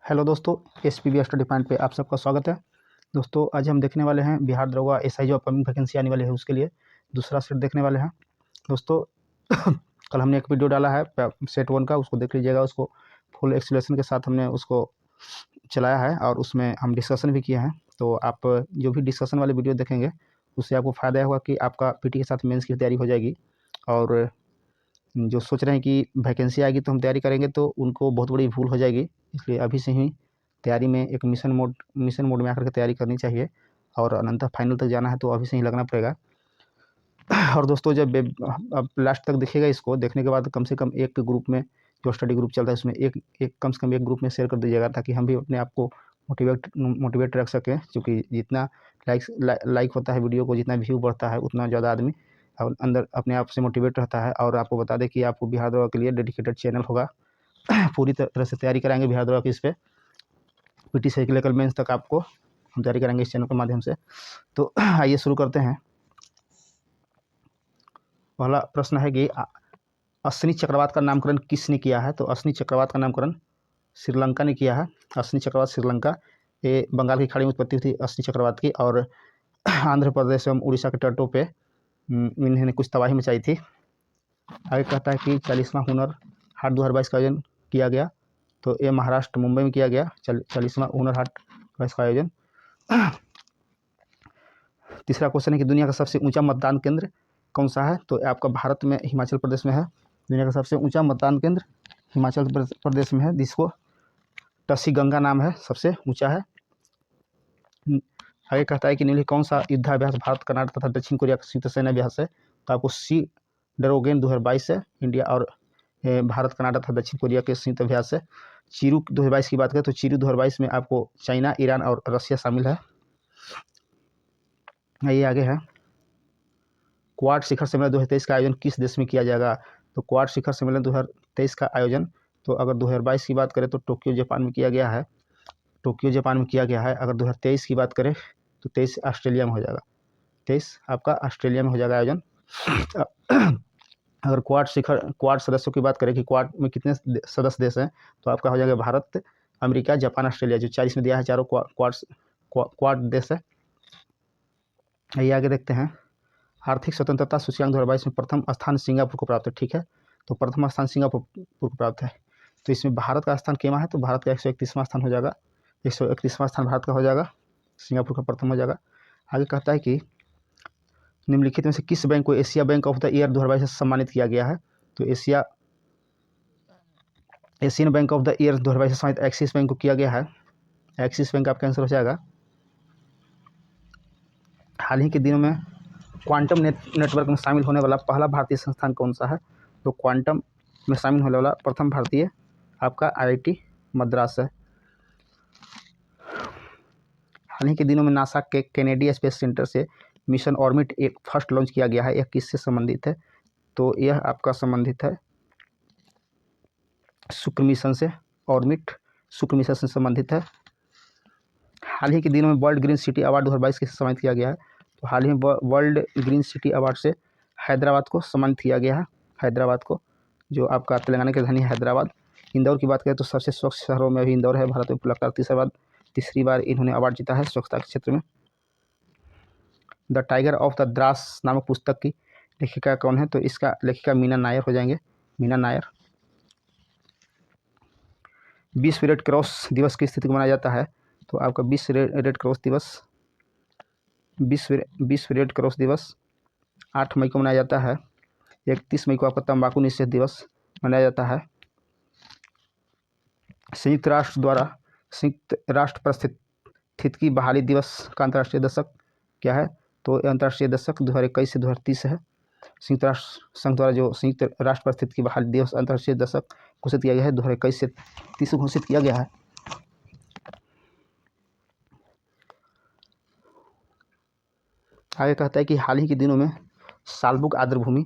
Hello दोस्तों, SPB study point पे आप सबका स्वागत है। दोस्तों, आज हम देखने वाले हैं बिहार दरोगा एसआई जो अपकमिंग वैकेंसी आने वाली है उसके लिए दूसरा सेट देखने वाले हैं। दोस्तों कल हमने एक वीडियो डाला है सेट 1 का, उसको देख लीजिएगा। उसको फुल एक्सप्लेनेशन के साथ हमने उसको चलाया है और उसमें हम डिस्कशन भी किए हैं। तो आप जो भी डिस्कशन वाले वीडियो देखेंगे उससे आपको फ़ायदा होगा कि आपका पीटी के साथ मेंस की तैयारी हो जाएगी। और जो सोच रहे हैं कि वैकेंसी आएगी तो हम तैयारी करेंगे तो उनको बहुत बड़ी भूल हो जाएगी। इसलिए अभी से ही तैयारी में एक मिशन मोड में आकर के तैयारी करनी चाहिए और अनंत फाइनल तक जाना है तो अभी से ही लगना पड़ेगा। और दोस्तों, जब अब लास्ट तक देखिएगा, इसको देखने के बाद कम से कम एक ग्रुप में जो स्टडी ग्रुप चलता है उसमें एक कम से कम एक ग्रुप में शेयर कर दीजिएगा ताकि हम भी अपने आप को मोटिवेट रख सकें। क्योंकि जितना लाइक होता है वीडियो को, जितना व्यू बढ़ता है, उतना ज़्यादा आदमी और अंदर अपने आप से मोटिवेट रहता है। और आपको बता दें कि आपको बिहार दरोगा के लिए डेडिकेटेड चैनल होगा। पूरी तरह से तैयारी कराएंगे बिहार दरोगा की, इस पर पीटी से लेकर मेंस तक आपको हम तैयारी कराएंगे इस चैनल के माध्यम से। तो आइए शुरू करते हैं। पहला प्रश्न है कि अश्विनी चक्रवात का नामकरण किसने किया है? तो अश्विनी चक्रवात का नामकरण श्रीलंका ने किया है। अश्विनी चक्रवात श्रीलंका, ये बंगाल की खाड़ी में उत्पत्ति हुई थी अश्विनी चक्रवात की, और आंध्र प्रदेश एवं उड़ीसा के तटों पे इन्होंने कुछ तबाही मचाई थी। आगे कहता है कि 40वां हुनर हाट 2022 का आयोजन किया गया। तो ये महाराष्ट्र मुंबई में किया गया 40वां हुनर हाट का आयोजन। तीसरा क्वेश्चन है कि दुनिया का सबसे ऊंचा मतदान केंद्र कौन सा है? तो आपका भारत में हिमाचल प्रदेश में है। दुनिया का सबसे ऊंचा मतदान केंद्र हिमाचल प्रदेश में है, जिसको टसी गंगा नाम है, सबसे ऊंचा है। आगे कहता है कि निम्नलिखित कौन सा युद्धाभ्यास भारत, कर्नाटक तथा दक्षिण कोरिया का संयुक्त सैन्य अभ्यास है? तो आपको सी डरोगेन 2022 है। इंडिया और भारत, कर्नाटक तथा दक्षिण कोरिया के संयुक्त अभ्यास है। चीरू 2022 की बात करें तो चीरू 2022 में आपको चाइना, ईरान और रसिया शामिल है। ये आगे है, क्वाड शिखर सम्मेलन 2023 का आयोजन किस देश में किया जाएगा? तो क्वाड शिखर सम्मेलन 2023 का आयोजन, तो अगर 2022 की बात करें तो टोक्यो जापान में किया गया है। टोक्यो जापान में किया गया है। अगर 2023 की बात करें तो 23 ऑस्ट्रेलिया में हो जाएगा। 23 आपका ऑस्ट्रेलिया में हो जाएगा आयोजन। अगर क्वाड सदस्यों की बात करें कि क्वाड में कितने सदस्य देश हैं, तो आपका हो जाएगा भारत, अमेरिका, जापान, ऑस्ट्रेलिया, जो 40 में दिया है। चारों क्वाड देश है। ये आगे देखते हैं, आर्थिक स्वतंत्रता सूचकांक 2022 में प्रथम स्थान सिंगापुर को प्राप्त है। ठीक है, तो प्रथम स्थान सिंगापुर को प्राप्त है। तो इसमें भारत का स्थान केमा है? तो भारत का 131वां स्थान हो जाएगा। 131वां स्थान भारत का हो जाएगा, सिंगापुर का प्रथम हो जाएगा। आगे कहता है कि निम्नलिखित में से किस बैंक को Asia bank of the year 2022 से सम्मानित किया गया है? तो Asian bank of the year 2022 से सम्मानित एक्सिस बैंक को किया गया है। एक्सिस बैंक आपका आंसर हो जाएगा। हाल ही के दिनों में क्वांटम नेटवर्क में शामिल होने वाला पहला भारतीय संस्थान कौन सा है? तो क्वांटम में शामिल होने वाला प्रथम भारतीय आपका IIT मद्रास है। हाल ही के दिनों में नासा के कैनेडी स्पेस सेंटर से मिशन ऑर्बिट एक फर्स्ट लॉन्च किया गया है। यह किससे संबंधित है? तो यह आपका संबंधित है शुक्र मिशन से। ऑर्बिट शुक्र मिशन से संबंधित है। हाल ही के दिनों में वर्ल्ड ग्रीन सिटी अवार्ड 2022 के सम्मानित किया गया है। तो हाल ही में वर्ल्ड ग्रीन सिटी अवार्ड से हैदराबाद को सम्मानित किया गया है। हैदराबाद को, जो आपका तेलंगाना की राजधानी हैदराबाद। इंदौर की बात करें तो सबसे स्वच्छ शहरों में भी इंदौर है। भारत में लगातार तीसरी बार इन्होंने अवार्ड जीता है स्वच्छता के क्षेत्र में। The tiger of the Dras नामक पुस्तक की लेखिका कौन है? तो इसका लेखिका मीना नायर हो जाएंगे, मीना नायर। विश्व रेड क्रॉस दिवस की स्थिति को मनाया जाता है। तो आपका विश्व रेड क्रॉस दिवस 8 मई को मनाया जाता है। 31 मई को आपका तंबाकू निषेध दिवस मनाया जाता है। संयुक्त राष्ट्र पारिस्थितिकी बहाली दिवस का अंतर्राष्ट्रीय दशक क्या है? तो अंतर्राष्ट्रीय दशक 2021 से 2030 है। संयुक्त राष्ट्र संघ द्वारा जो संयुक्त राष्ट्र पारिस्थितिकी बहाली दिवस अंतर्राष्ट्रीय दशक घोषित किया गया है, 2021 से 30 घोषित किया गया है। आगे कहता है कि हाल ही के दिनों में सालबुक आर्द्रभूमि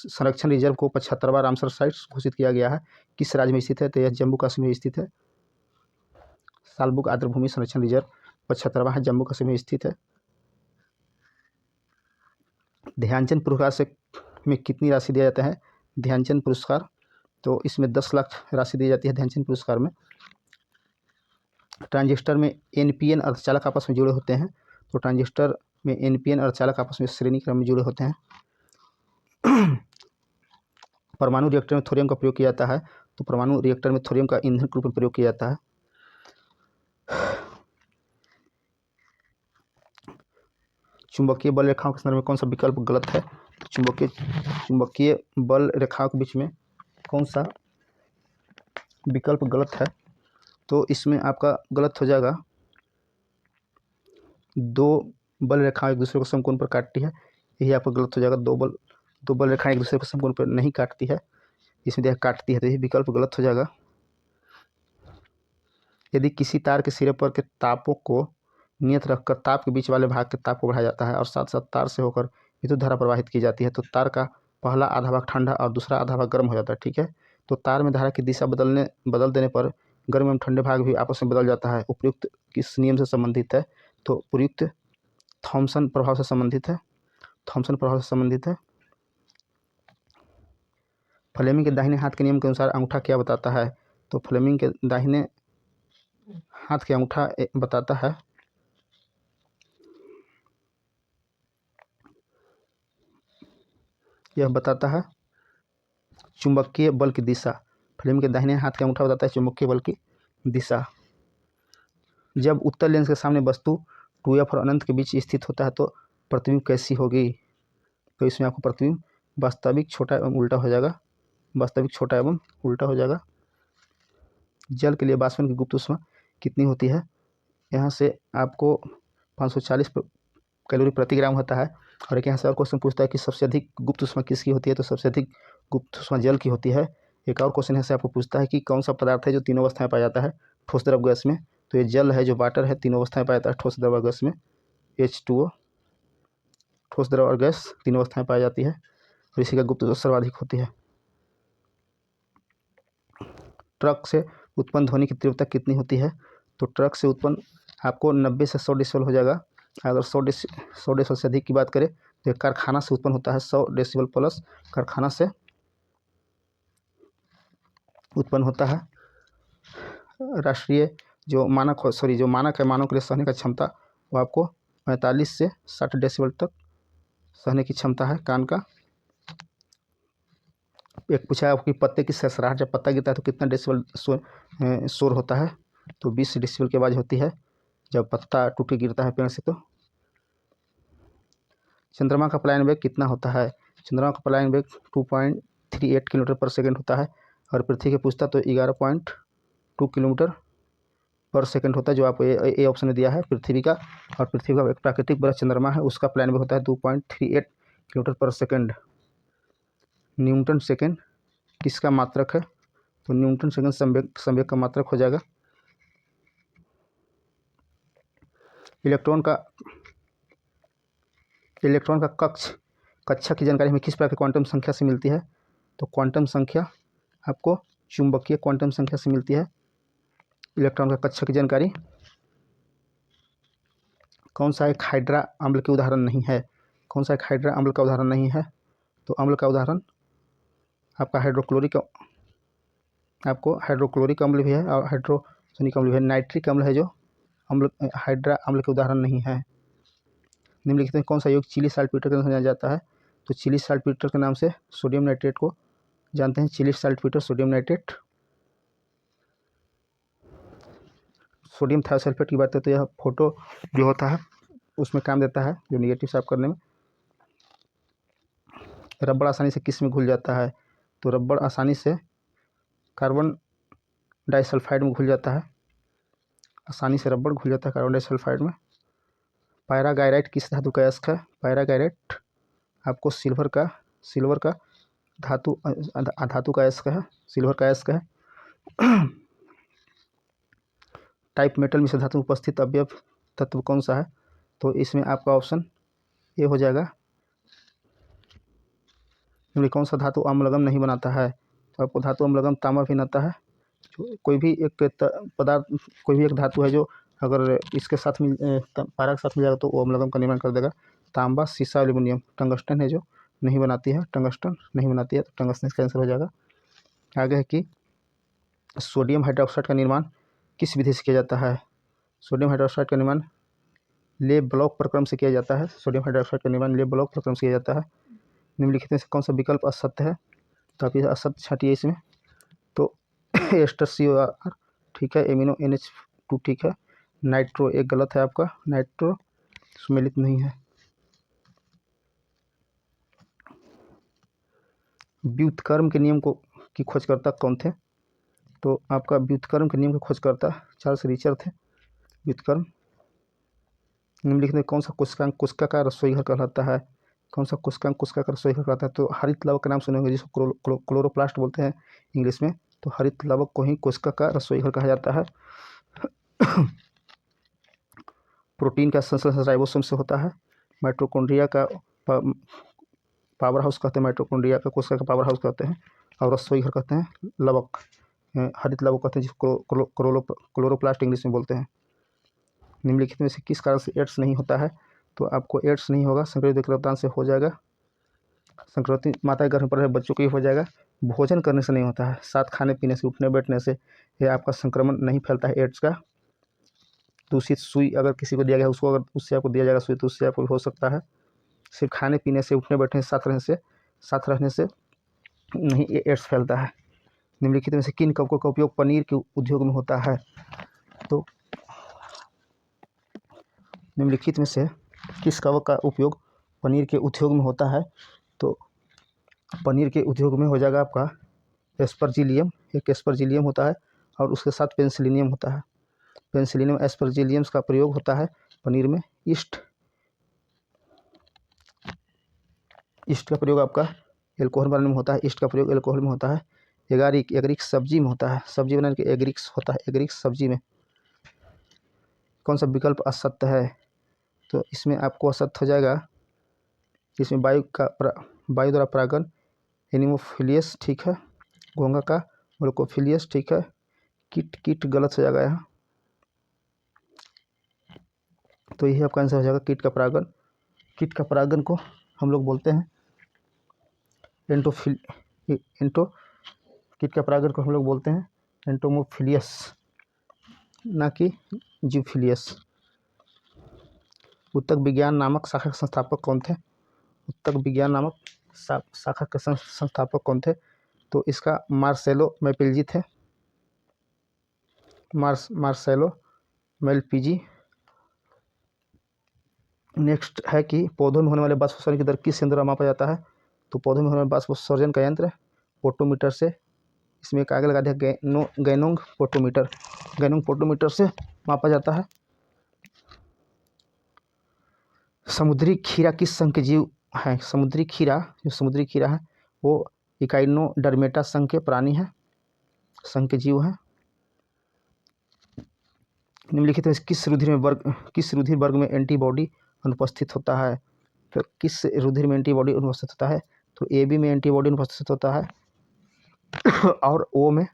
संरक्षण रिजर्व को 75वां रामसर साइट्स घोषित किया गया है। किस राज्य में स्थित है? तो यह जम्मू कश्मीर में स्थित है। सालबुक आर्द्रभूमि संरक्षण रिजर्व 75वां है, जम्मू कश्मीर में स्थित है। ध्यानचंद पुरस्कार से में कितनी राशि दिया जाता है? ध्यानचंद पुरस्कार, तो इसमें 10 लाख राशि दी जाती है ध्यानचंद पुरस्कार में। ट्रांजिस्टर में एनपीएन अर्धचालक आपस में जुड़े होते हैं, तो ट्रांजिस्टर में एनपीएन अर्धचालक आपस में श्रेणी क्रम में जुड़े होते हैं। परमाणु रिएक्टर में थोरियम का प्रयोग किया जाता है, तो परमाणु रिएक्टर में थोरियम का ईंधन के रूप में प्रयोग किया जाता है। चुंबकीय बल रेखाओं के संदर्भ में कौन सा विकल्प गलत है? चुंबकीय बल रेखाओं के बीच में कौन सा विकल्प गलत है? तो इसमें आपका गलत हो जाएगा, दो बल रेखाएं एक दूसरे को समकोण पर काटती है, यही आपका गलत हो जाएगा। दो बल रेखाएं एक दूसरे को समकोण पर नहीं काटती है, इसमें देखा काटती है, तो यही विकल्प गलत हो जाएगा। यदि किसी तार के सिरे पर के तापों को नियत रखकर ताप के बीच वाले भाग के ताप को बढ़ाया जाता है और साथ साथ तार से होकर विद्युत धारा प्रवाहित की जाती है, तो तार का पहला आधा भाग ठंडा और दूसरा आधा भाग गर्म हो जाता है। ठीक है, तो तार में धारा की दिशा बदल देने पर गर्म एवं ठंडे भाग भी आपस में बदल जाता है। उपयुक्त किस नियम से संबंधित है? तो उपयुक्त थॉमसन प्रभाव से संबंधित है। थॉमसन प्रभाव से संबंधित है। फ्लेमिंग के दाहिने हाथ के नियम के अनुसार अंगूठा क्या बताता है? तो फ्लेमिंग के दाहिने हाथ के अंगूठा बताता है यह बताता है चुंबकीय बल की दिशा। फ्लेमिंग के दाहिने हाथ का अंगूठा बताता है चुंबकीय बल की दिशा। जब उत्तल लेंस के सामने वस्तु 2f और अनंत के बीच स्थित होता है तो प्रतिबिंब कैसी होगी? तो इसमें आपको प्रतिबिंब वास्तविक छोटा एवं उल्टा हो जाएगा, वास्तविक छोटा एवं उल्टा हो जाएगा। जल के लिए बाष्पन की गुप्त ऊष्मा कितनी होती है? यहाँ से आपको 540 कैलोरी प्रति ग्राम होता है। और एक यहाँ से और क्वेश्चन पूछता है कि सबसे अधिक गुप्त ऊष्मा किसकी होती है? तो सबसे अधिक गुप्त ऊष्मा जल की होती है। एक और क्वेश्चन यहाँ से आपको पूछता है कि कौन सा पदार्थ है जो तीनों अवस्थाएं पाया जाता है ठोस द्रव गैस में? तो ये जल है, जो वाटर है, तीनों अवस्थाएं पाया जाता है ठोस द्रव गैस में। H2O, ठोस द्रव और गैस तीनों अवस्थाएं पाई जाती है और इसी का गुप्त ऊष्मा सर्वाधिक होती है। ट्रक से उत्पन्न ध्वनि की तीव्रता कितनी होती है? तो ट्रक से उत्पन्न आपको 90 से 100 डेसिबल हो जाएगा। अगर 100 डेसिबल से अधिक की बात करें तो एक कारखाना से उत्पन्न होता है 100 डेसिबल प्लस, कारखाना से उत्पन्न होता है। राष्ट्रीय जो मानक है मानव के लिए सहने का क्षमता, वो आपको 45 से 60 डेसिबल तक सहने की क्षमता है कान का। एक पूछा है आपकी पत्ते की सरसराहट, जब पत्ता गिरता है तो कितना डेसिबल शोर होता है? तो 20 डेसिबल की आवाज़ होती है जब पत्ता टूट के गिरता है पेड़ से। तो चंद्रमा का पलायन वेग कितना होता है? चंद्रमा का पलायन वेग 2.38 किलोमीटर पर सेकेंड होता है और पृथ्वी के पूछता तो 11.2 किलोमीटर पर सेकेंड होता है, जो आपको ए ऑप्शन में दिया है पृथ्वी का। और पृथ्वी का एक प्राकृतिक बड़ा चंद्रमा है, उसका पलायन वेग होता है 2.38 किलोमीटर पर सेकेंड। न्यूटन सेकेंड किसका मात्रक है? तो न्यूटन सेकेंड संवेग का मात्रक हो जाएगा। इलेक्ट्रॉन का कक्षा की जानकारी हमें किस प्रकार की क्वांटम संख्या से मिलती है? तो क्वांटम संख्या आपको चुंबकीय क्वांटम संख्या से मिलती है। इलेक्ट्रॉन का कक्षा की जानकारी। कौन सा एक हाइड्रा अम्ल के उदाहरण नहीं है? कौन सा एक हाइड्रा अम्ल का उदाहरण नहीं है? तो अम्ल का उदाहरण आपका हाइड्रोक्लोरिक अम्ल भी है और हाइड्रोजनिक अम्ल भी है। नाइट्रिक अम्ल है जो अम्ल, हाइड्रा अम्ल के उदाहरण नहीं है। निम्नलिखित में कौन सा यौगिक चिली साल्टपेटर के नाम से जाना जाता है? तो चिली साल्टपेटर के नाम से सोडियम नाइट्रेट को जानते हैं। Chile saltpetre, sodium nitrate. Sodium thiosulphate की बात करें तो यह फोटो जो होता है उसमें काम देता है, जो निगेटिव साफ करने में। रबड़ आसानी से किस में घुल जाता है? तो रबड़ आसानी से कार्बन डाइसल्फाइड में घुल जाता है। आसानी से रबड़ घुल जाता है कार्बन डाइसल्फाइड में। पैरागायराइट किस धातु का अयस्क है? पैरागायराइट आपको सिल्वर का धातु का अयस्क है, सिल्वर का अयस्क है। टाइप मेटल मिश्र धातु में उपस्थित अवयव तत्व कौन सा है? तो इसमें आपका ऑप्शन ए हो जाएगा। कौन सा धातु अम्लगम नहीं बनाता है? तो आपको धातु अम्लगम तांबा भी बनाता है। कोई भी एक पदार्थ, कोई भी एक धातु है जो अगर इसके साथ पारा के साथ मिल जाएगा तो वो अम्लगम का निर्माण कर देगा। तांबा, सीसा, एल्यूमिनियम, टंगस्टन है जो नहीं बनाती है, टंगस्टन नहीं बनाती है, तो टंगस्टन कैंसिल हो जाएगा। आगे है कि सोडियम हाइड्रोक्साइड का निर्माण किस विधि से किया जाता है। सोडियम हाइड्रोक्साइड का निर्माण ले ब्लॉक प्रक्रम से किया जाता है। सोडियम हाइड्रोक्साइड का निर्माण ले ब्लॉक प्रक्रम से किया जाता है। निम्नलिखित में से कौन सा विकल्प असत्य है, तो आप ये असत्य छाटिए इसमें। तो एस्टर COR ठीक है, एमिनो NH2 ठीक है, नाइट्रो एक गलत है आपका, नाइट्रो सुमेलित नहीं है। व्युत्क्रम के नियम को की खोजकर्ता कौन थे, तो आपका व्युत्क्रम के नियम के खोजकर्ता चार्ल्स रिचर थे। व्युत्क्रम। निम्नलिखित में कौन सा कोशिकांग कोशिका का रसोई घर कहलाता है, कौन सा कोशिकांग कोशिका का रसोई घर कहलाता है, तो हरित लवक का नाम सुने होंगे जिसको क्लोरोप्लास्ट बोलते हैं इंग्लिश में, तो हरित लवक को ही कोशिका का रसोई घर कहा जाता है। प्रोटीन का संश्लेषण राइबोसोम से होता है। माइटोकॉन्ड्रिया का पावर हाउस कहते हैं, माइटोकॉन्ड्रिया का कोशिका का पावर हाउस कहते हैं, और रसोई घर कहते हैं लवक, हरित लवक कहते हैं जिसको क्लोरोप्लास्ट इंग्लिश में बोलते हैं। निम्नलिखित में से किस कारण से एड्स नहीं होता है, तो आपको एड्स नहीं होगा, संक्रांति रक्तदान से हो जाएगा, संक्रांति माता के गर्भ में पड़ रहे बच्चों को ही हो जाएगा, भोजन करने से नहीं होता है, साथ खाने पीने से, उठने बैठने से यह आपका संक्रमण नहीं फैलता है एड्स का। दूषित सुई अगर किसी को दिया गया उसको, अगर उससे आपको दिया जाएगा सुई, तो उससे आपको हो सकता है। सिर्फ खाने पीने से, उठने बैठने से, साथ रहने से नहीं ये एड्स फैलता है। निम्नलिखित में से किन कवकों का उपयोग पनीर के उद्योग में होता है, तो निम्नलिखित में से किस कवक का उपयोग पनीर के उद्योग में होता है, तो पनीर के उद्योग में हो जाएगा आपका एस्परजिलियम, एक एस्परजिलियम होता है, और उसके साथ पेंसिलिनियम होता है। पेंसिलिनियम एस्परजिलियम्स का प्रयोग होता है पनीर में। ईस्ट का प्रयोग आपका एल्कोहल बनाने में होता है, ईस्ट का प्रयोग एल्कोहल में होता है। एगरिक्स सब्जी में होता है, सब्जी बनाने के एगरिक्स होता है, एगरिक्स सब्जी में। कौन सा विकल्प असत्य है, तो इसमें आपको असत्य हो जाएगा, इसमें वायु द्वारा परागन एनिमोफिलियस ठीक है, घोंघा का मोलकोफिलियस ठीक है, कीट गलत हो जाएगा यहाँ, तो यही आपका आंसर हो जाएगा कीट का परागन। कीट का परागन को हम लोग बोलते हैं कीट का परागन को हम लोग बोलते हैं एंटोमोफिलियस, ना कि जूफिलियस। उत्तक विज्ञान नामक शाखा के संस्थापक कौन थे, उत्तक विज्ञान नामक शाखा के संस्थापक कौन थे, तो इसका मार्सेलो मैपिल्जी थे, मार्सेलो मेलपीजी। नेक्स्ट है कि पौधों में होने वाले बाष्पोत्सर्जन की दर किस यंत्र द्वारा मापा जाता है, तो पौधों में होने वाले बाष्पोत्सर्जन का यंत्र पोटोमीटर से, इसमें एक आगे लगा दिया गैनोंग पोटोमीटर से मापा जाता है। समुद्री खीरा किस संघ के जीव है, समुद्री खीरा है वो इकाइनोडर्मेटा संघ के प्राणी है, संघ के जीव हैं। निम्नलिखित में किस रुधिर वर्ग में एंटीबॉडी अनुपस्थित होता है, तो किस रुधिर में एंटीबॉडी अनुपस्थित होता है, तो AB में एंटीबॉडी अनुपस्थित होता है, और O में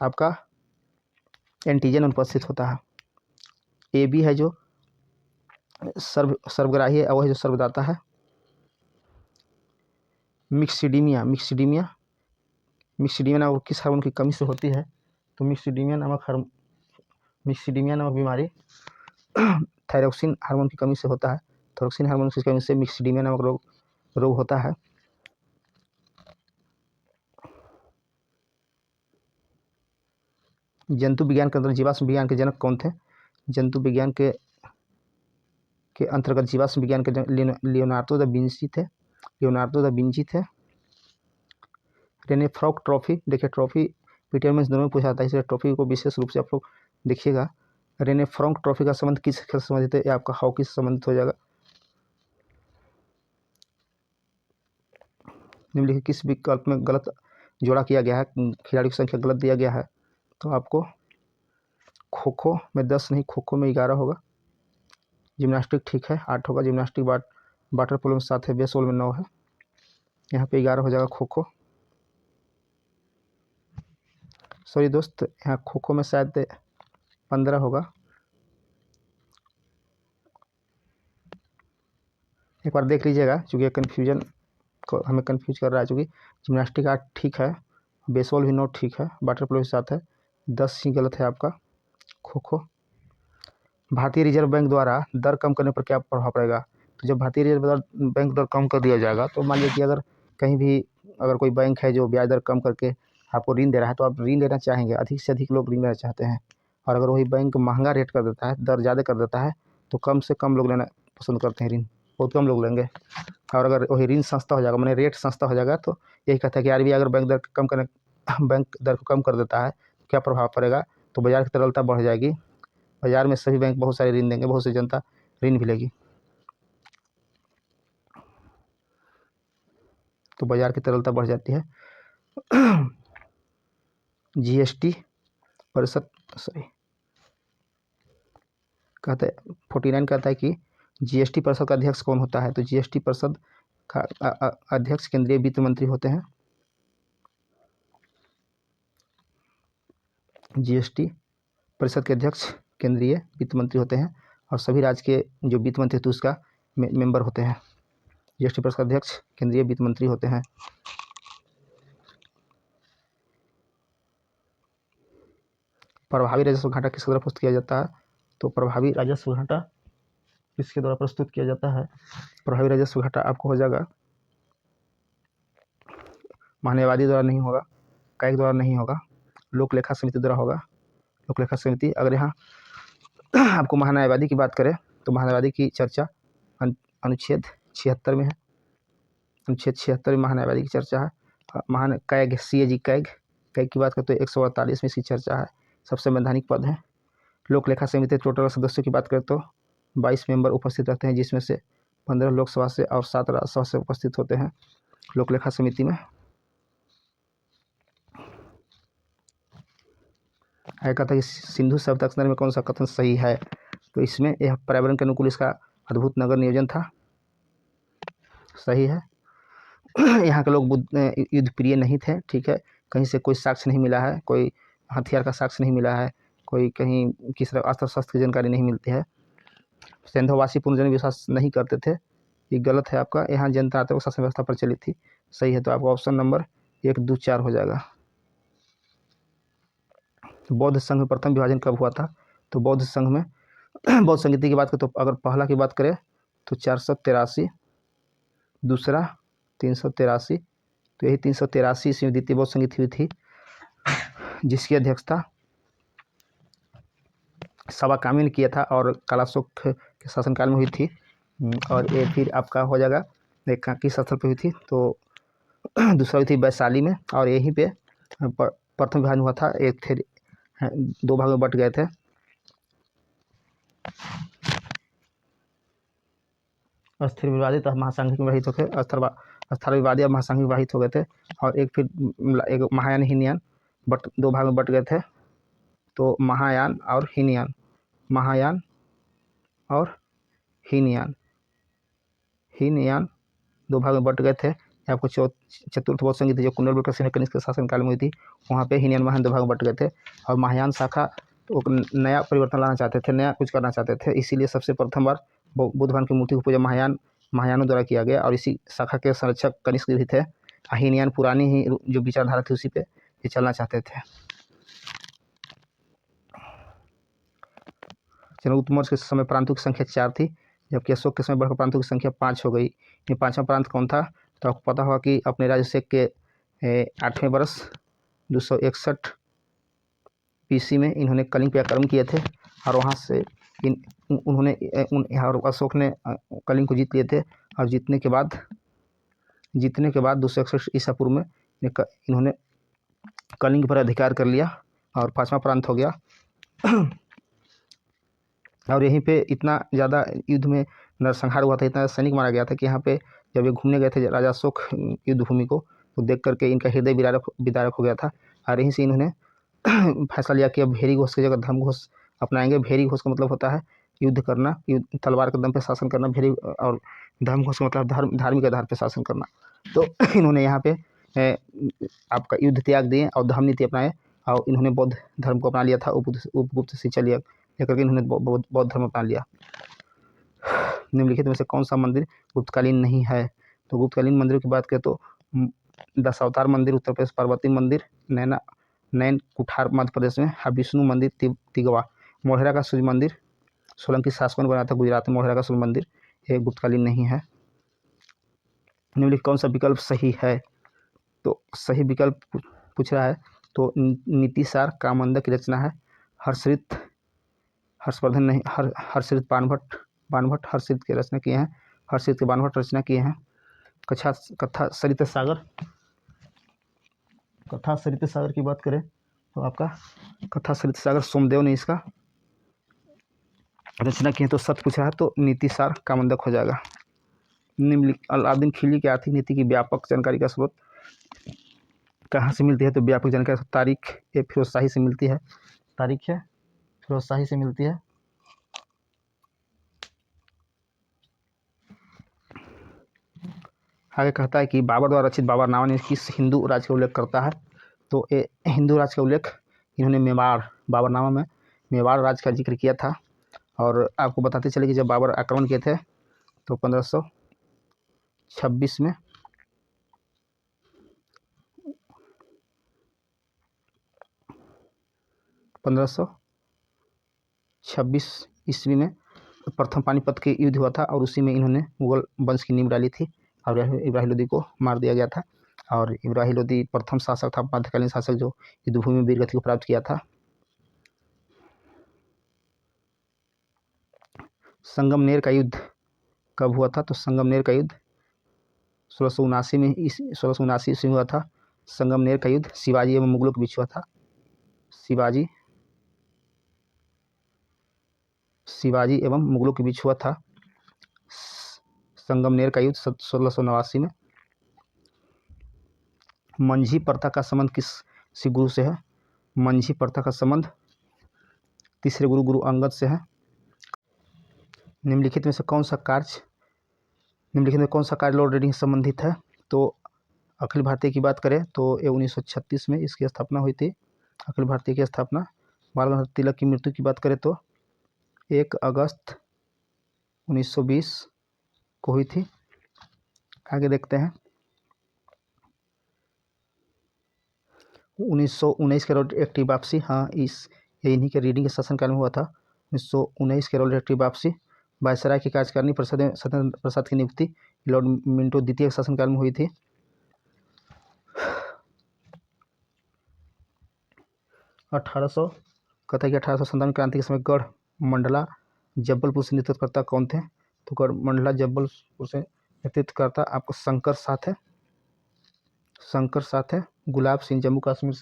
आपका एंटीजन अनुपस्थित होता है। AB है जो सर्वग्राही है, और है जो सर्वदाता है। मिक्सिडीमिया नामक किस हार्मोन की कमी से होती है, तो मिक्सिडीमिया नामक बीमारी थायरोक्सिन हार्मोन की कमी से होता है, थायरोक्सिन हार्मोन की कमी से मिक्सिडीमिया नामक रोग होता है। जंतु विज्ञान के अंदर जीवाश्म विज्ञान के जनक कौन थे, जंतु विज्ञान के अंतर्गत जीवाश्म विज्ञान के लियोनार्डो दा विंची थे। रेने फ्रॉक ट्रॉफी, देखिए ट्रॉफी पीटीआर में दोनों में पूछा जाता है, इसलिए ट्रॉफी को विशेष रूप से आप लोग देखिएगा। रेने फ्रॉक ट्रॉफी का संबंध किस खेल से संबंधित है, या आपका हॉकी से संबंधित हो जाएगा। निम्नलिखित किस विकल्प में गलत जोड़ा किया गया है, खिलाड़ी की संख्या गलत दिया गया है, तो आपको खो खो में 10 नहीं, खो खो में 11 होगा। जिम्नास्टिक ठीक है 8 होगा, जिम्नास्टिक वाटर पोलो में 7 है, बेसबॉल में 9 है, यहाँ पे 11 हो जाएगा खो खो। सॉरी दोस्त, यहाँ खो खो में शायद 15 होगा, एक बार देख लीजिएगा, चूँकि कन्फ्यूजन हमें कन्फ्यूज कर रहा है, चूँकि जिम्नास्टिक आर्ट ठीक है, बेसबॉल भी नोट ठीक है, वाटर पोलो के साथ है, 10 ही गलत है आपका। खो खो। भारतीय रिजर्व बैंक द्वारा दर कम करने पर क्या प्रभाव पड़ेगा? तो जब भारतीय रिजर्व बैंक दर कम कर दिया जाएगा तो मान लीजिए कि अगर कहीं भी अगर कोई बैंक है जो ब्याज दर कम करके आपको ऋण दे रहा है, तो आप ऋण लेना चाहेंगे, अधिक से अधिक लोग ऋण लेना चाहते हैं। और अगर वही बैंक महंगा रेट कर देता है, दर ज़्यादा कर देता है, तो कम से कम लोग लेना पसंद करते हैं ऋण, बहुत कम लोग लेंगे। और अगर वही ऋण सस्ता हो जाएगा, मैंने रेट सस्ता हो जाएगा, तो यही कहता है कि आरबीआई अगर बैंक दर को कम कर देता है तो क्या प्रभाव पड़ेगा? तो बाजार की तरलता बढ़ जाएगी, बाजार में सभी बैंक बहुत सारे ऋण देंगे, बहुत सी जनता ऋण भी लेगी, तो बाजार की तरलता बढ़ जाती है। जीएसटी परिषद कहता है 49 कहता है कि जीएसटी परिषद का अध्यक्ष कौन होता है? तो जीएसटी परिषद का अध्यक्ष केंद्रीय वित्त मंत्री होते हैं। जीएसटी परिषद के अध्यक्ष केंद्रीय वित्त मंत्री होते हैं, और सभी राज्य के जो वित्त मंत्री थे उसका मेंबर होते हैं। जीएसटी परिषद का अध्यक्ष केंद्रीय वित्त मंत्री होते हैं। प्रभावी राजस्व घाटा किसके द्वारा प्रस्तुत किया जाता है? तो प्रभावी राजस्व घाटा किसके द्वारा प्रस्तुत किया जाता है? प्रभावी राजस्व घाटा आपको हो जाएगा, महान्यायवादी द्वारा नहीं होगा, कैग द्वारा नहीं होगा, लोक लेखा समिति द्वारा होगा। लोक लेखा समिति, अगर यहाँ आपको महान्यायवादी की बात करें तो महान्यायवादी की चर्चा अनुच्छेद 76 में है। अनुच्छेद 76 में महान्यायवादी की चर्चा है। महान कैग CAG कैग की बात करें तो 148 में इसकी चर्चा है, सबसे संवैधानिक पद है। लोक लेखा समिति टोटल सदस्यों की बात करें तो 22 मेंबर उपस्थित रहते हैं, जिसमें से 15 लोकसभा से और 7 राज्यसभा से उपस्थित होते हैं लोक लेखा समिति में। है कहता है कि सिंधु सभ्यता के में कौन सा कथन सही है? तो इसमें यह पर्यावरण के अनुकूल इसका अद्भुत नगर नियोजन था, सही है। यहाँ के लोग युद्ध प्रिय नहीं थे, ठीक है, कहीं से कोई साक्ष्य नहीं मिला है, कोई हथियार का साक्ष्य नहीं मिला है, कोई कहीं किस तरह अस्त्र शस्त्र की जानकारी नहीं मिलती है। सिंधुवासी पुनर्जन विश्वास नहीं करते थे, ये गलत है आपका। यहाँ जनतांत्रिक शासन व्यवस्था प्रचलित थी, सही है। तो आपका ऑप्शन नंबर 1, 2, 4 हो जाएगा। बौद्ध संघ में प्रथम विभाजन कब हुआ था? तो बौद्ध संघ में बौद्ध संगीति की बात करें तो अगर पहला की बात करें तो 483, दूसरा 383, तो यही 383 ईस्वी में द्वितीय बौद्ध संगीत हुई थी, जिसकी अध्यक्षता सवाकामी ने किया था और कालाशोक के शासनकाल में हुई थी। और ये फिर आपका हो जाएगा किस स्थल पर हुई थी? तो दूसरा हुई थी वैशाली में, और यहीं पे प्रथम विभाजन हुआ था, एक थे 2 भाग में बट गए थे। अस्थिर विवादित महासांघिक विवाहित हो गए, स्थल विवादी और महासांघिक विवाहित हो गए थे, और एक फिर एक महायान हीनयान 2 भाग में बट गए थे। तो महायान और हीनयान, महायान और हीनयान 2 भाग में बट गए थे। आपको चतुर्थ बौद्ध संगीत जो कुंडल कनिष्क के शासनकाल में हुई थी, वहाँ पे हीनयान महायान 2 भाग में बट गए थे। और महायान शाखा नया परिवर्तन लाना चाहते थे, नया कुछ करना चाहते थे, इसीलिए सबसे प्रथम बार बुद्ध भगवान की मूर्ति की पूजा महायानों द्वारा किया गया, और इसी शाखा के संरक्षक कनिष्क भी थे। हीनयान पुरानी ही जो विचारधारा थी उसी पे ये चलना चाहते थे। चंद्रगुप्त मौर्य के समय प्रांतों की संख्या 4 थी, जबकि अशोक के समय बढ़कर प्रांतों की संख्या 5 हो गई। ये 5वां प्रांत कौन था? तो आपको पता होगा कि अपने राज्याभिषेक के 8वें वर्ष 261 BC में इन्होंने कलिंग पे आक्रमण किए थे, और वहाँ से उन्होंने और अशोक ने कलिंग को जीत लिए थे। और जीतने के बाद 261 ईसा पूर्व में इन्होंने कलिंग पर अधिकार कर लिया, और 5वां प्रांत हो गया। और यहीं पे इतना ज़्यादा युद्ध में नरसंहार हुआ था, इतना सैनिक मारा गया था कि यहाँ पे जब ये घूमने गए थे राजा अशोक युद्ध भूमि को, तो देख करके इनका हृदय विदारक हो गया था। और यहीं से इन्होंने फैसला लिया कि अब भेरी घोष की जगह धर्म घोष अपनाएंगे। भेरी घोष का मतलब होता है युद्ध करना, तलवार के दम पे शासन करना, भेरी, और धर्म घोष का मतलब धार्मिक आधार पर शासन करना। तो इन्होंने यहाँ पे आपका युद्ध त्याग दिए और धर्म नीति अपनाए, और इन्होंने बौद्ध धर्म को अपना लिया था। उपगुप्त शिक्षा लेकर के इन्होंने बौद्ध धर्म अपना लिया। निम्नलिखित में से कौन सा मंदिर गुप्तकालीन नहीं है? तो गुप्तकालीन मंदिरों की बात करें तो दशावतार मंदिर उत्तर प्रदेश, पार्वती मंदिर नैन कुठार मध्य प्रदेश में, विष्णु मंदिर तिगवा, मोढेरा का सूर्य मंदिर सोलंकी शासकों ने बनाया था गुजरात में, मोढेरा का सूर्य मंदिर, ये गुप्तकालीन नहीं है। निम्नलिखित कौन सा विकल्प सही है? तो सही विकल्प पूछ रहा है तो नीतिसार कामंद की रचना है। हर्षवर्धन नहीं, हर्षित बाणभट्ट हर्षित की रचना किए हैं, हर्षित के बाणभट्ट रचना किए हैं। कथा सरित सागर की बात करें तो आपका कथा सरित सागर सोमदेव ने इसका रचना किए, तो सत्य पूछ रहा है तो नीतिसार कामंदक हो जाएगा। निम्नलिखित अलाउद्दीन खिलजी की आर्थिक नीति की व्यापक जानकारी का स्रोत कहाँ से मिलती है? तो व्यापक जानकारी तारीख ये फिरोज शाही से मिलती है, तारीख है फिरोज शाही से मिलती है। आगे कहता है कि बाबर द्वारा रचित बाबरनामा ने किस हिंदू राज्य का उल्लेख करता है? तो ये हिंदू राज्य का उल्लेख इन्होंने मेवाड़, बाबरनामा में मेवाड़ राज्य का जिक्र किया था। और आपको बताते चले कि जब बाबर आक्रमण किए थे तो 1526 में 1526 ईस्वी में प्रथम पानीपत के युद्ध हुआ था, और उसी में इन्होंने मुगल वंश की नींव डाली थी और इब्राहिम लोदी को मार दिया गया था। और इब्राहिम लोदी प्रथम शासक था, मध्यकालीन शासक जो युद्धभूमि में वीरगति को प्राप्त किया था। संगमनेर का युद्ध कब हुआ था? तो संगमनेर का युद्ध 1679 में 1679 ईस्वी में हुआ था। संगमनेर का युद्ध शिवाजी एवं मुगलों के बीच हुआ था। शिवाजी एवं मुगलों के बीच हुआ था संगमनेर का युद्ध 1689 में। मंझी प्रथा का संबंध किस गुरु से है? मंझी प्रथा का संबंध तीसरे गुरु अंगद से है। निम्नलिखित में कौन सा कार्य लॉर्ड रेडिंग से संबंधित है? तो अखिल भारतीय की बात करें तो ये 1936 में इसकी स्थापना हुई थी, अखिल भारतीय की स्थापना। बाल गंगाधर तिलक की मृत्यु की बात करें तो 1 अगस्त 1920 को हुई थी। आगे देखते हैं। 1919 के रोड एक्ट की वापसी, हाँ ये इन्हीं के रीडिंग के शासनकाल में हुआ था। 1919 के रोड एक्ट की वापसी। वायसराय की कार्यकारिणी परिषद में सत्येंद्र प्रसाद की नियुक्ति लॉर्ड मिंटो द्वितीय के शासनकाल में हुई थी। 1897 क्रांति के समय गढ़ मंडला जब्बलपुर से नेतृत्वकर्ता कौन थे? तो गढ़ मंडला जब्बलपुर से नेतृत्वकर्ता आपको शंकर साथ है। गुलाब सिंह जम्मू कश्मीर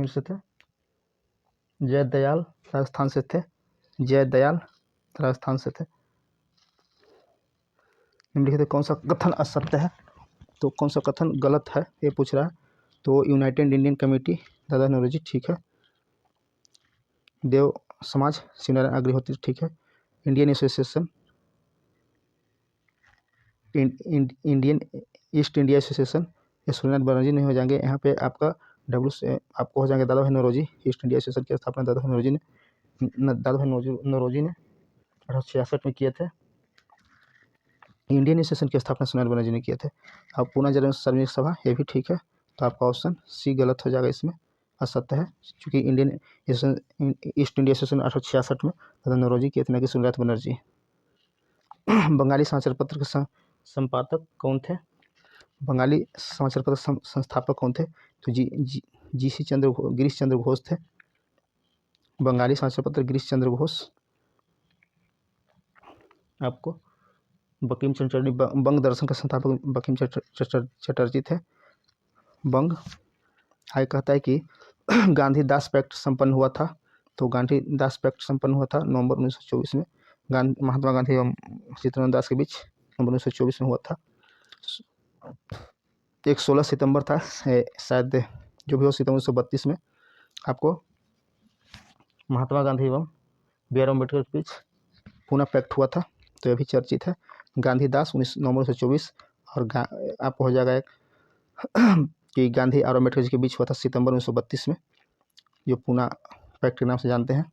से थे, जयदयाल राजस्थान से थे। निम्नलिखित कौन सा कथन असत्य है? तो कौन सा कथन गलत है ये पूछ रहा है। तो यूनाइटेड इंडियन कमेटी दादा नौरोजी ठीक है। देव समाज शिवनारायण अग्निहोत्री ठीक है। Indian association Indian east India association ये सूर्यनाथ बनर्जी नहीं हो जाएंगे। यहाँ पे आपका आपको हो जाएंगे दादा भाई नौरोजी। ईस्ट इंडिया एसोसिएशन की स्थापना दादा भाई नौरोजी ने 1866 में किए थे। इंडियन एसोसिएशन की स्थापना सूर्यनाथ बनर्जी ने किए थे। अब पुनः जन सार्वजनिक सभा ये भी ठीक है, तो आपका ऑप्शन सी गलत हो जाएगा, इसमें असत्य है, क्योंकि इंडियन ईस्ट इंडिया एसोसिएशन 1866 में दादा नौरोजी किए थे, न कि सूर्यनाथ बनर्जी। बंगाली समाचार पत्र के संपादक कौन थे? बंगाली समाचार पत्र संस्थापक कौन थे? तो गिरीश चंद्र घोष थे। बंगाली समाचार पत्र गिरीश चंद्र घोष। आपको बंकिम चटर्जी बंग दर्शन के संस्थापक बंकिम चटर्जी थे। बंग। आगे कहता है कि गांधी दास पैक्ट संपन्न हुआ था। तो गांधी दास पैक्ट संपन्न हुआ था नवंबर 1924 में। महात्मा गांधी एवं चित्तरंजन दास के बीच नवंबर 1924 में हुआ था। एक 16 सितंबर था शायद, जो भी हो, सितंबर 1932 में आपको महात्मा गांधी एवं बी.आर. अम्बेडकर के बीच पुनः पैक्ट हुआ था, तो यह भी चर्चित है। गांधी दास नवंबर 1924 और आपको हो जाएगा एक कि गांधी और अम्बेडकर जी के बीच हुआ था सितंबर 1932 में, जो पुनः पैक्ट के नाम से जानते हैं।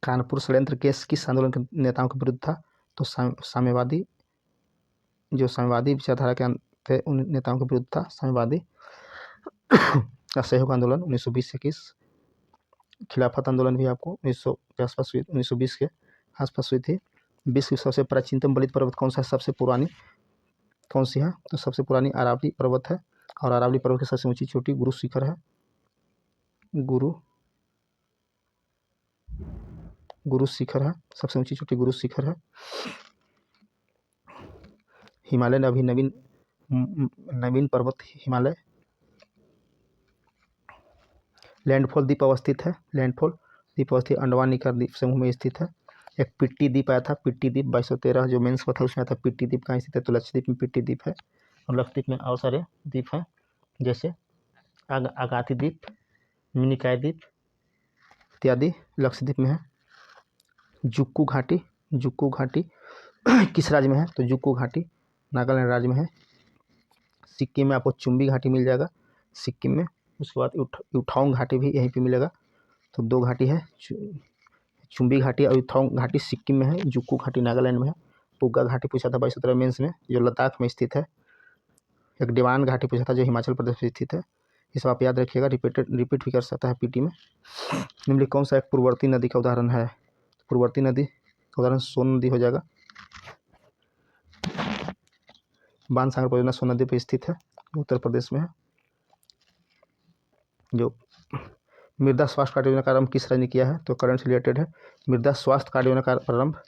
कानपुर षड्यंत्र केस किस आंदोलन के नेताओं के विरुद्ध था? तो साम्यवादी, जो साम्यवादी विचारधारा के थे उन नेताओं के विरुद्ध था साम्यवादी। असहयोग आंदोलन 1920-21, खिलाफत आंदोलन भी आपको 1900 के आसपास हुई, 1920 के आसपास हुई थी। विश्व की सबसे प्राचीनतम बलित पर्वत कौन सा है? सबसे पुरानी कौन सी है? तो सबसे पुरानी अरावली पर्वत है, और अरावली पर्वत की सबसे ऊंची चोटी गुरु शिखर है। गुरु शिखर है, सबसे ऊंची चोटी गुरु शिखर है। हिमालय में अभी नवीन पर्वत हिमालय। लैंडफॉल द्वीप अवस्थित है, लैंडफॉल द्वीप अवस्थित अंडमान निकोबार द्वीप समूह में स्थित है। एक पिट्टी द्वीप आया था, पिट्टी द्वीप 2213 जो मेंस में था उसमें आया था। पिट्टी द्वीप कहाँ स्थित है? तो लक्षद्वीप में पिट्टी द्वीप है, और लक्षद्वीप में और सारे द्वीप हैं जैसे आगाती द्वीप, मिनिकॉय द्वीप इत्यादि लक्षद्वीप में है। जुक्कू घाटी किस राज्य में है? तो जुक्कू घाटी नागालैंड राज्य में है। सिक्किम में आपको चुम्बी घाटी मिल जाएगा, सिक्किम में। उसके बाद युथांग घाटी भी यहीं पे मिलेगा। तो दो घाटी है, चुम्बी घाटी और युथांग घाटी सिक्किम में है, जुक्कू घाटी नागालैंड में है। पुग्गा घाटी पूछा था 2217 मेंस में, जो लद्दाख में स्थित है। एक डिवान घाटी पूछा था जो हिमाचल प्रदेश में स्थित है। इस आप याद रखिएगा, रिपीट भी कर सकता है पीटी में। निम्नलिखित कौन सा एक पूर्ववर्ती नदी का उदाहरण है? पूर्ववर्ती नदी का उदाहरण सोन नदी हो जाएगा। बाणसागर परियोजना सोन नदी पर स्थित है, उत्तर प्रदेश में है। जो मृदा स्वास्थ्य कार्ड योजना का आरंभ किस राज्य ने किया है? तो करंट से रिलेटेड है। मृदा स्वास्थ्य कार्ड योजना का प्रारंभ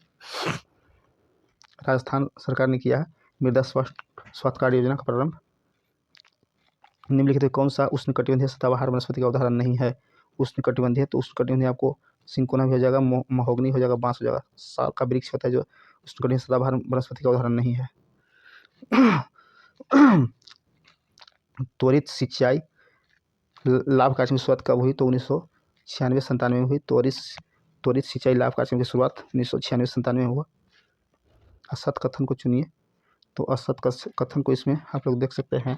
राजस्थान सरकार ने किया है। मृदा स्वास्थ्य कार्ड योजना का प्रारंभ। निम्नलिखित कौन सा उष्णकटिबंधीय सदाबहार वनस्पति का उदाहरण नहीं है? उष्णकटिबंधीय, तो उष्णकटिबंधीय आपको सिंकोना भी हो जाएगा, महोगनी हो जाएगा, बांस हो जाएगा। साल का वृक्ष होता है जो उष्णकटिबंधीय सदाबहार वनस्पति का उदाहरण नहीं है। त्वरित सिंचाई लाभ कार्यक्रम की शुरुआत कब हुई? तो 1996-97 में हुई। त्वरित सिंचाई लाभ कार्यक्रम की शुरुआत 1996-97 में हुआ। असत कथन को चुनिए। तो असत कथन को इसमें आप लोग देख सकते हैं।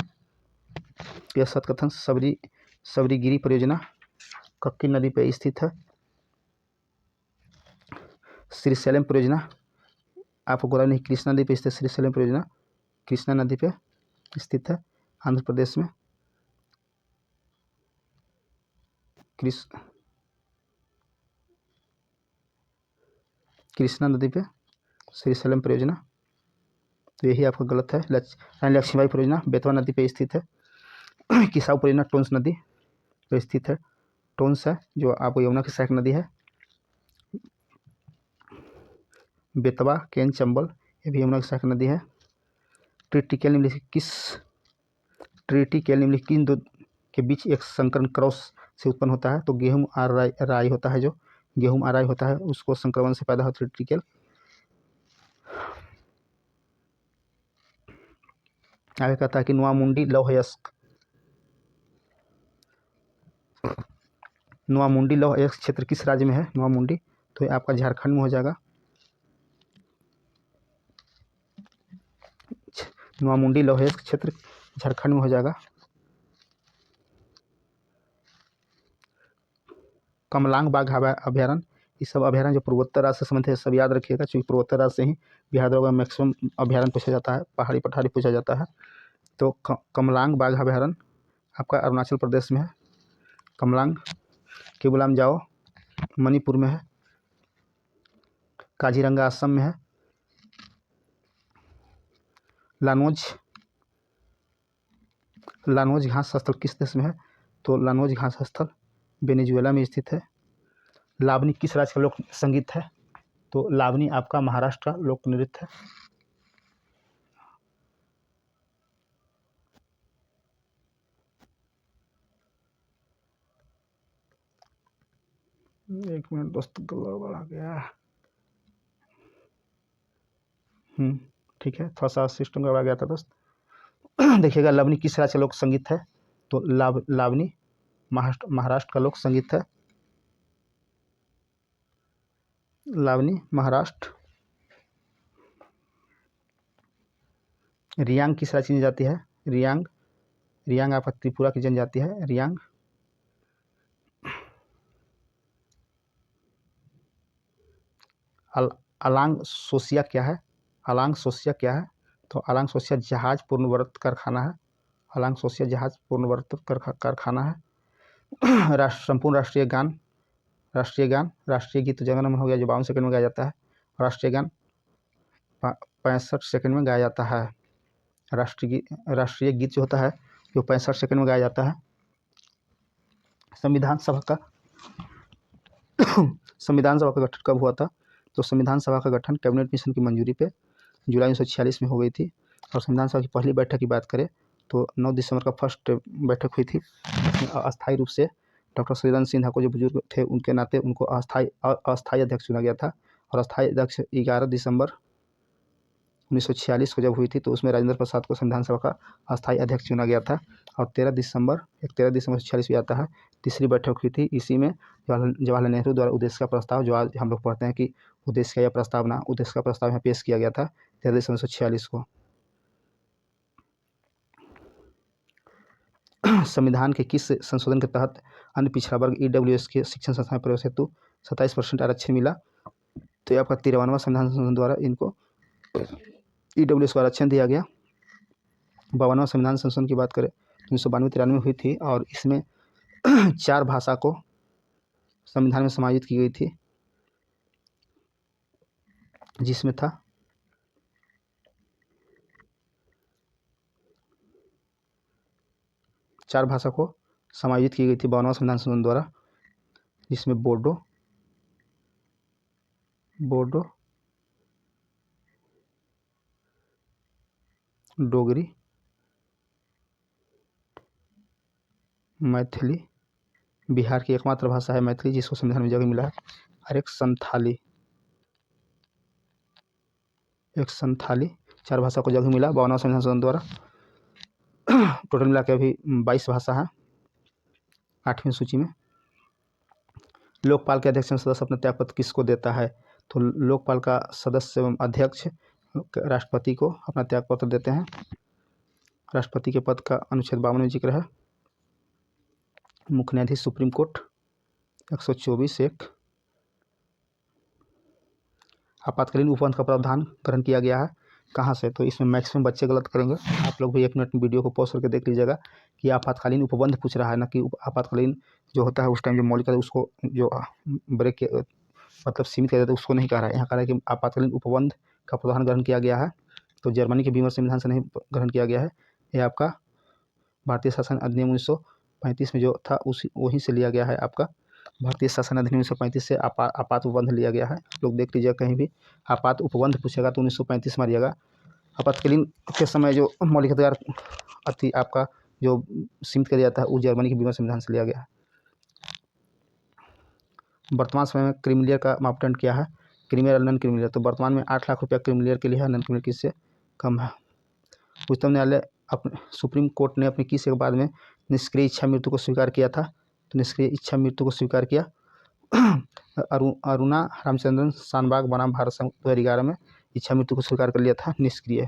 यह असत कथन सबरीगिरी परियोजना कक्की नदी पर स्थित है। श्रीशैलम परियोजना आपको बोला नहीं, कृष्णा नदी पर स्थित। श्रीशैलम परियोजना कृष्णा नदी पे स्थित है, आंध्र प्रदेश में। कृष्णा नदी पे श्रीशैलम परियोजना, तो यही आपका गलत है। रानी लक्ष्मीबाई परियोजना बेतवा नदी पे स्थित है। किसाऊ परियोजना टोंस नदी पे स्थित है। टोंस है जो आपको यमुना की सहायक नदी है। बेतवा, केन, चंबल ये भी यमुना की सहायक नदी है। ट्रिटिकेल निम्नलिखित किन दो के बीच एक संकरण क्रॉस से उत्पन्न होता है? तो गेहूं और राई होता है, जो गेहूं और राई होता है उसको संक्रमण से पैदा होता है ट्रिटिकेल। आगे कहता है कि नोआमुंडी लौह अयस्क क्षेत्र किस राज्य में है? नोआमुंडी, तो ये आपका झारखंड में हो जाएगा। नोआमुंडी लौह अयस्क क्षेत्र झारखंड में हो जाएगा। कमलांग बाघ अभ्यारण्य, ये सब अभ्यारण्य जो पूर्वोत्तर राज्य से संबंधित है, सब याद रखिएगा, क्योंकि पूर्वोत्तर राज्य से ही बिहार दरोगा मैक्सिमम अभ्यारण्य पूछा जाता है, पहाड़ी पठारी पूछा जाता है। तो कमलांग बाघ अभ्यारण्य आपका अरुणाचल प्रदेश में है। कमलांग केबुलाम जाओ मणिपुर में है। काजीरंगा असम में है। लानोज घास स्थल किस देश में है? तो लानोज घास स्थल वेनेजुएला में स्थित है। लावनी किस राज्य का लोक संगीत है? तो लावनी आपका महाराष्ट्र का लोक नृत्य है। एक मिनट दोस्त, गड़बड़ आ गया। ठीक है, थोड़ा सा सिस्टम गड़बड़ा गया था दोस्त। देखिएगा, लावनी किस राज्य का लोक संगीत है? तो लावनी महाराष्ट्र का लोक संगीत है। लावनी महाराष्ट्र। रियांग किस राज्य की जनजाति है? रियांग आपका त्रिपुरा की जनजाति है। रियांग अलांग सोसिया क्या है? अलांग सोसिया क्या है? तो अलांग सोसिया जहाज पूर्णव्रत कारखाना है। अलांग सोसिया जहाज पूर्णव्रत कारखाना है। संपूर्ण राष्ट्रीय गान, राष्ट्रीय गीत जन गण मन हो गया जो 52 सेकंड में गाया जाता है। राष्ट्रीय गान 65 सेकंड में गाया जाता है। राष्ट्रीय गीत जो होता है जो 65 सेकंड में गाया जाता है। संविधान सभा का गठन कब हुआ था? तो संविधान सभा का गठन कैबिनेट मिशन की मंजूरी पे जुलाई 1946 में हो गई थी। और संविधान सभा की पहली बैठक की बात करें तो 9 दिसंबर का फर्स्ट बैठक हुई थी। अस्थायी रूप से डॉक्टर सलीलन सिन्हा को, जो बुजुर्ग थे उनके नाते, उनको अस्थायी अध्यक्ष चुना गया था। और अस्थायी अध्यक्ष 11 दिसंबर 1946 को जब हुई थी तो उसमें राजेंद्र प्रसाद को संविधान सभा का अस्थायी अध्यक्ष चुना गया था। और 13 दिसंबर 1946 में आता है तीसरी बैठक हुई थी। इसी में जवाहरलाल नेहरू द्वारा उद्देश्य का प्रस्ताव, जो आज हम लोग पढ़ते हैं कि उद्देश्य का यह प्रस्तावना, उद्देश्य का प्रस्ताव यहाँ पेश किया गया था 13 दिसंबर 1946 को। संविधान के किस संशोधन के तहत अन्य पिछड़ा वर्ग EWS के शिक्षण संस्थान में प्रवेश हेतु 27% आरक्षण मिला? तो ये आपका 53वां संविधान संशोधन द्वारा इनको EWS को आरक्षण दिया गया। 52वां संविधान संशोधन की बात करें तो 1992-93 में हुई थी और इसमें 4 भाषा को संविधान में समाहित की गई थी, जिसमें था चार भाषा को समायोजित की गई थी 52वां संविधान संशोधन द्वारा, जिसमें बोडो, डोगरी, मैथिली, बिहार की एकमात्र भाषा है मैथिली जिसको संविधान में जगह मिला है, और एक संथाली 4 भाषा को जगह मिला 52वां संविधान संशोधन द्वारा। टोटल मिला के अभी 22 भाषा है 8वीं सूची में। लोकपाल के अध्यक्ष सदस्य अपना त्यागपत्र किसको देता है? तो लोकपाल का सदस्य एवं अध्यक्ष राष्ट्रपति को अपना त्यागपत्र देते हैं। राष्ट्रपति के पद का अनुच्छेद 52 में जिक्र है। मुख्य न्यायाधीश सुप्रीम कोर्ट 124(1). आपातकालीन उपबंध का प्रावधान ग्रहण किया गया है कहाँ से? तो इसमें मैक्सिमम बच्चे गलत करेंगे। आप लोग भी 1 मिनट वीडियो को पॉज करके देख लीजिएगा कि आपातकालीन उपबंध पूछ रहा है, ना कि आपातकालीन जो होता है उस टाइम जो मौलिक है उसको जो ब्रेक के मतलब सीमित किया जाता है उसको नहीं कह रहा है। यहाँ कह रहा है कि आपातकालीन उपबंध का प्रावधान ग्रहण किया गया है। तो जर्मनी के बीमर संविधान से नहीं ग्रहण किया गया है। ये आपका भारतीय शासन अधिनियम 1935 में जो था वहीं से लिया गया है। आपका भारतीय शासन अधिनियम 1935 से आपात उपबंध लिया गया है। लोग देख लीजिएगा, कहीं भी आपात उपबंध पूछेगा तो 1935 मारिएगा। आपातकालीन के समय जो मौलिक अधिकार अति आपका जो सीमित किया जाता है वो जर्मनी के बीमर संविधान से लिया गया है। वर्तमान समय में क्रीमिलियर का मापदंड क्या है? क्रीमिलियर और नॉन क्रीमिलियर। तो वर्तमान में 8 लाख रुपया क्रीमिलियर के लिए है, नॉन क्रीमिलियर किससे कम है। उच्चतम न्यायालय सुप्रीम कोर्ट ने अपनी किस एक बाद में निष्क्रिय इच्छा मृत्यु को स्वीकार किया था? तो निष्क्रिय इच्छा मृत्यु को स्वीकार किया अरुणा रामचंद्रन शानबाग बनाम भारत संघ 2011 में इच्छा मृत्यु को स्वीकार कर लिया था निष्क्रिय।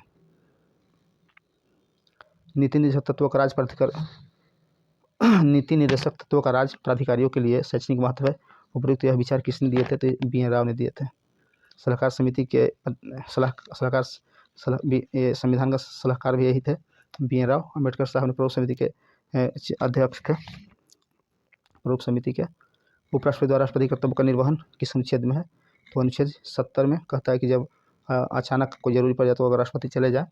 नीति निर्देशक तत्वों का राज प्राधिकारियों के लिए शैक्षणिक महत्व है। उपयुक्त यह विचार किसने दिए थे? तो BN राव ने दिए थे। सलाहकार समिति के ये संविधान का सलाहकार भी यही थे, BN राव। अम्बेडकर साहब ने प्रमुख समिति के अध्यक्ष थे। प्रमुख समिति के उपराष्ट्रपति द्वारा राष्ट्रपति कर्तव्य का निर्वहन किस अनुच्छेद में है? तो अनुच्छेद 70 में कहता है कि जब अचानक कोई जरूरी पड़ जाए तो अगर राष्ट्रपति चले जाए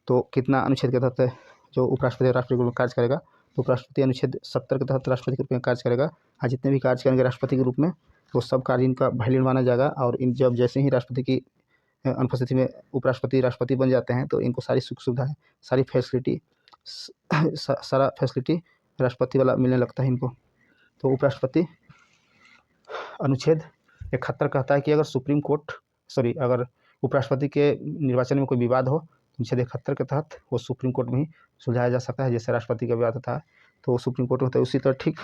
तो कितना अनुच्छेद के तहत जो उपराष्ट्रपति राष्ट्रपति के रूप में कार्य करेगा? तो उपराष्ट्रपति अनुच्छेद 70 के तहत राष्ट्रपति के रूप में कार्य करेगा। और जितने भी कार्य करेंगे राष्ट्रपति के रूप में वो सब कार्य इनका वैलिड माना जाएगा। और इन जब जैसे ही राष्ट्रपति की अनुपस्थिति में उपराष्ट्रपति राष्ट्रपति बन जाते हैं तो इनको सारी सुख सुविधाएं, सारी फैसिलिटी सारा फैसिलिटी राष्ट्रपति वाला मिलने लगता है इनको। तो उपराष्ट्रपति अनुच्छेद 71 कहता है कि अगर उपराष्ट्रपति के निर्वाचन में कोई विवाद हो तो अनुच्छेद 71 के तहत वो सुप्रीम कोर्ट में ही सुलझाया जा सकता है। जैसे राष्ट्रपति का विवाद होता है तो वो सुप्रीम कोर्ट में होता है, उसी तरह ठीक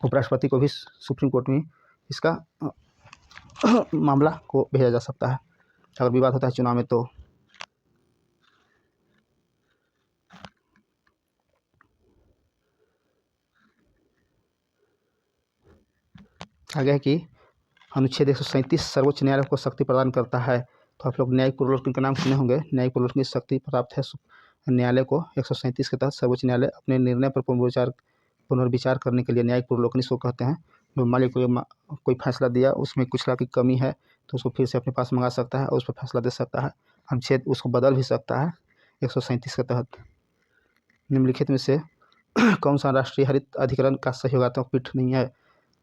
उपराष्ट्रपति को भी सुप्रीम कोर्ट में इसका मामला को भेजा जा सकता है अगर विवाद होता है चुनाव में। तो आगे है कि अनुच्छेद 137 सर्वोच्च न्यायालय को शक्ति प्रदान करता है। तो आप लोग न्यायिक पुनर्विलोकन का नाम सुने होंगे। न्यायिक पुनर्विलोकन की शक्ति प्राप्त है न्यायालय को 137 के तहत सर्वोच्च न्यायालय अपने निर्णय पर पुनर्विचार करने के लिए न्यायिक पुनर्विलोकन इसको कहते हैं। जो मान लीजिए कोई फैसला दिया, उसमें कुछ तरह की कमी है तो उसको फिर से अपने पास मंगा सकता है और उस पर फैसला दे सकता है। अनुच्छेद उसको बदल भी सकता है 137 के तहत। निम्नलिखित में से कौन सा राष्ट्रीय हरित अधिकरण का सहयोगात्मक पीठ नहीं है?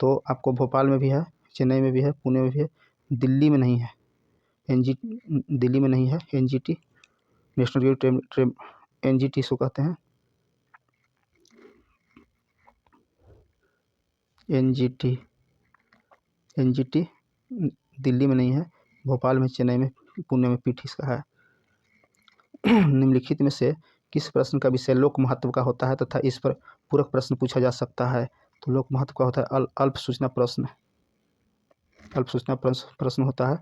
तो आपको भोपाल में भी है, चेन्नई में भी है, पुणे में भी है, दिल्ली में नहीं है। दिल्ली में नहीं है। NGT नेशनल ग्रीन NGT इसको कहते हैं। NGT दिल्ली में नहीं है, भोपाल में, चेन्नई में, पुणे में पीठ इसका है। निम्नलिखित में से किस प्रश्न का विषय लोक महत्व का होता है तथा इस पर पूरक प्रश्न पूछा जा सकता है? तो लोक महत्व का होता है अल्प सूचना प्रश्न। अल्प सूचना प्रश्न होता है।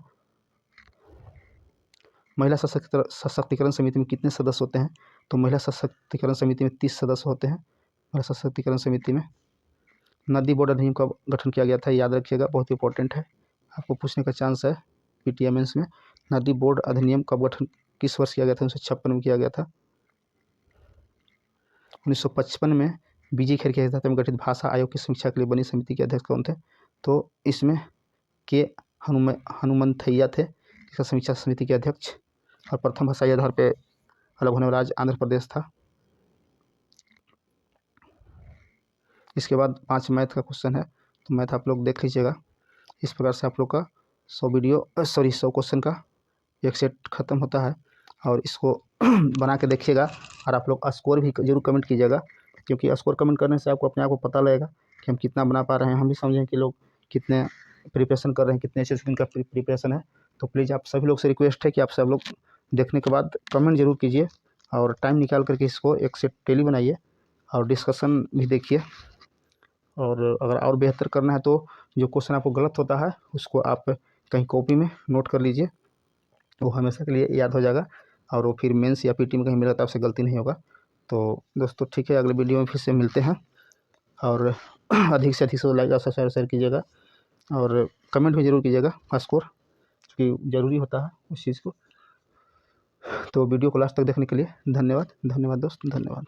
महिला सशक्तिकरण समिति में कितने सदस्य होते हैं? तो महिला सशक्तिकरण समिति में 30 सदस्य होते हैं। महिला सशक्तिकरण समिति में नदी बोर्ड अधिनियम का गठन किया गया था, याद रखिएगा, बहुत इंपॉर्टेंट है, आपको पूछने का चांस है PTM मेंस में। नदी बोर्ड अधिनियम का गठन किस वर्ष किया गया था? 1956 में किया गया था। 1955 में BG खेर की अध्यक्षता में गठित भाषा आयोग की समीक्षा के लिए बनी समिति के अध्यक्ष कौन थे? तो इसमें के हनुमंथैया थे इसका समीक्षा समिति के अध्यक्ष। और प्रथम भाषाई आधार पर अलग होने वाला राज्य आंध्र प्रदेश था। इसके बाद 5 मैथ का क्वेश्चन है, तो मैथ आप लोग देख लीजिएगा। इस प्रकार से आप लोग का 100 क्वेश्चन का एक सेट खत्म होता है और इसको बना के देखिएगा। और आप लोग स्कोर भी जरूर कमेंट कीजिएगा, क्योंकि स्कोर कमेंट करने से आपको अपने आप को पता लगेगा कि हम कितना बना पा रहे हैं। हम भी समझें कि लोग कितने प्रिपरेशन कर रहे हैं, कितने अच्छे से उनका प्रिपरेशन है। तो प्लीज़ आप सभी लोग से रिक्वेस्ट है कि आप सब लोग देखने के बाद कमेंट जरूर कीजिए और टाइम निकाल करके इसको एक सेट डेली बनाइए और डिस्कशन भी देखिए। और अगर और बेहतर करना है तो जो क्वेश्चन आपको गलत होता है उसको आप कहीं कॉपी में नोट कर लीजिए, वो हमेशा के लिए याद हो जाएगा और वो फिर मेंस या PT में कहीं मिला तो आपसे गलती नहीं होगा। तो दोस्तों ठीक है, अगले वीडियो में फिर से मिलते हैं और अधिक से अधिक से लाइक और सब्सक्राइब शेयर कीजिएगा और कमेंट भी ज़रूर कीजिएगा स्कोर, क्योंकि ज़रूरी होता है उस चीज़ को। तो वीडियो को लास्ट तक देखने के लिए धन्यवाद। धन्यवाद दोस्त, धन्यवाद।